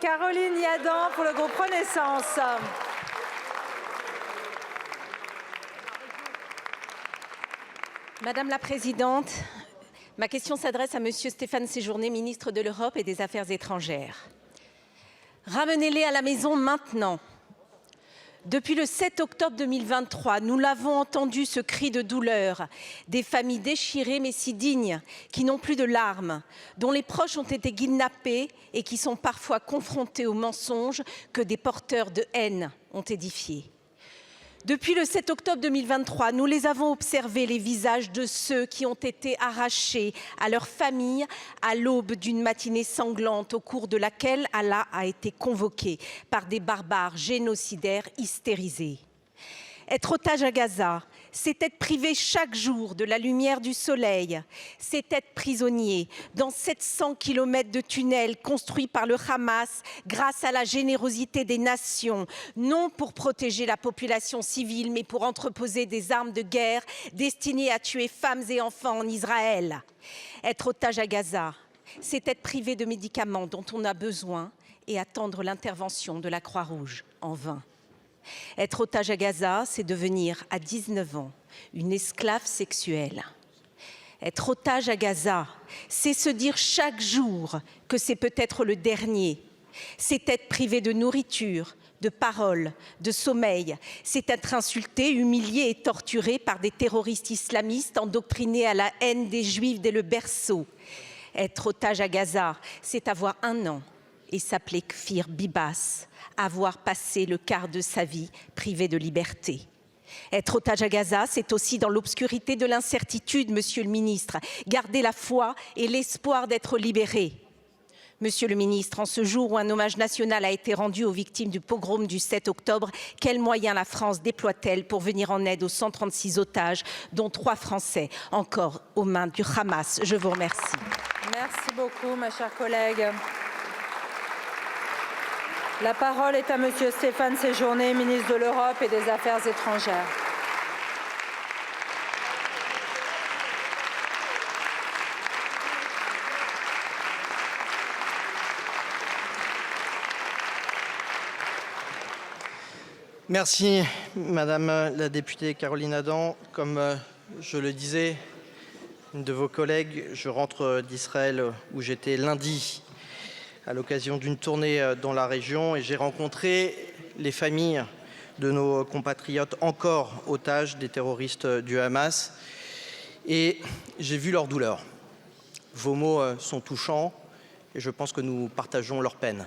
Caroline Yadan pour le groupe Renaissance. Madame la Présidente, ma question s'adresse à Monsieur Stéphane Séjourné, ministre de l'Europe et des Affaires étrangères. Ramenez-les à la maison maintenant. Depuis le 7 octobre 2023, nous l'avons entendu, ce cri de douleur des familles déchirées mais si dignes, qui n'ont plus de larmes, dont les proches ont été kidnappés et qui sont parfois confrontés aux mensonges que des porteurs de haine ont édifiés. Depuis le 7 octobre 2023, nous les avons observés, les visages de ceux qui ont été arrachés à leur famille à l'aube d'une matinée sanglante au cours de laquelle Allah a été convoqué par des barbares génocidaires hystérisés. Être otage à Gaza, c'est être privé chaque jour de la lumière du soleil, c'est être prisonnier dans 700 kilomètres de tunnels construits par le Hamas grâce à la générosité des nations, non pour protéger la population civile, mais pour entreposer des armes de guerre destinées à tuer femmes et enfants en Israël. Être otage à Gaza, c'est être privé de médicaments dont on a besoin et attendre l'intervention de la Croix-Rouge en vain. Être otage à Gaza, c'est devenir à 19 ans une esclave sexuelle. Être otage à Gaza, c'est se dire chaque jour que c'est peut-être le dernier. C'est être privé de nourriture, de parole, de sommeil. C'est être insulté, humilié et torturé par des terroristes islamistes endoctrinés à la haine des Juifs dès le berceau. Être otage à Gaza, c'est avoir 1 an et s'appeler Kfir Bibas, avoir passé le quart de sa vie privé de liberté. Être otage à Gaza, c'est aussi dans l'obscurité de l'incertitude, Monsieur le ministre, garder la foi et l'espoir d'être libéré. Monsieur le ministre, en ce jour où un hommage national a été rendu aux victimes du pogrom du 7 octobre, quels moyens la France déploie-t-elle pour venir en aide aux 136 otages, dont 3 Français, encore aux mains du Hamas? Je vous remercie. Merci beaucoup, ma chère collègue. La parole est à Monsieur Stéphane Séjourné, ministre de l'Europe et des Affaires étrangères. Merci, Madame la députée Caroline Yadan. Comme je le disais, une de vos collègues, je rentre d'Israël où j'étais lundi à l'occasion d'une tournée dans la région et j'ai rencontré les familles de nos compatriotes encore otages des terroristes du Hamas et j'ai vu leur douleur. Vos mots sont touchants et je pense que nous partageons leur peine.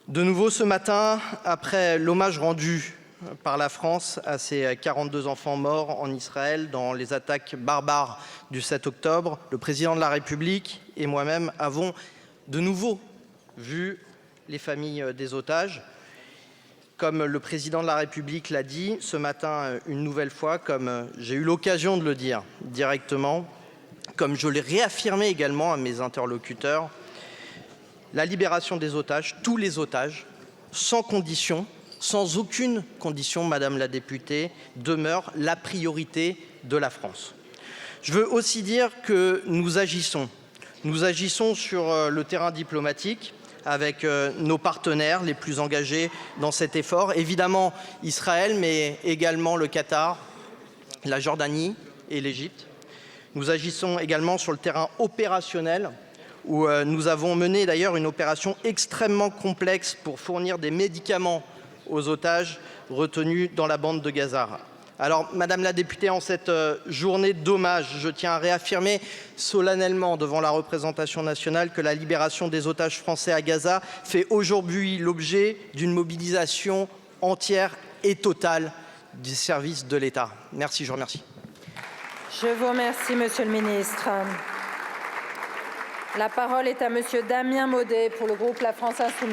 De nouveau ce matin, après l'hommage rendu par la France à ces 42 enfants morts en Israël dans les attaques barbares du 7 octobre, le président de la République et moi-même avons de nouveau vu les familles des otages. Comme le président de la République l'a dit ce matin une nouvelle fois, comme j'ai eu l'occasion de le dire directement, comme je l'ai réaffirmé également à mes interlocuteurs, la libération des otages, tous les otages, sans condition, sans aucune condition, Madame la députée, demeure la priorité de la France. Je veux aussi dire que nous agissons sur le terrain diplomatique avec nos partenaires les plus engagés dans cet effort. Évidemment Israël, mais également le Qatar, la Jordanie et l'Égypte. Nous agissons également sur le terrain opérationnel où nous avons mené d'ailleurs une opération extrêmement complexe pour fournir des médicaments aux otages retenus dans la bande de Gaza. Alors, Madame la députée, en cette journée d'hommage, je tiens à réaffirmer solennellement devant la représentation nationale que la libération des otages français à Gaza fait aujourd'hui l'objet d'une mobilisation entière et totale des services de l'État. Merci, je vous remercie. Je vous remercie, Monsieur le ministre. La parole est à Monsieur Damien Maudet pour le groupe La France Insoumise.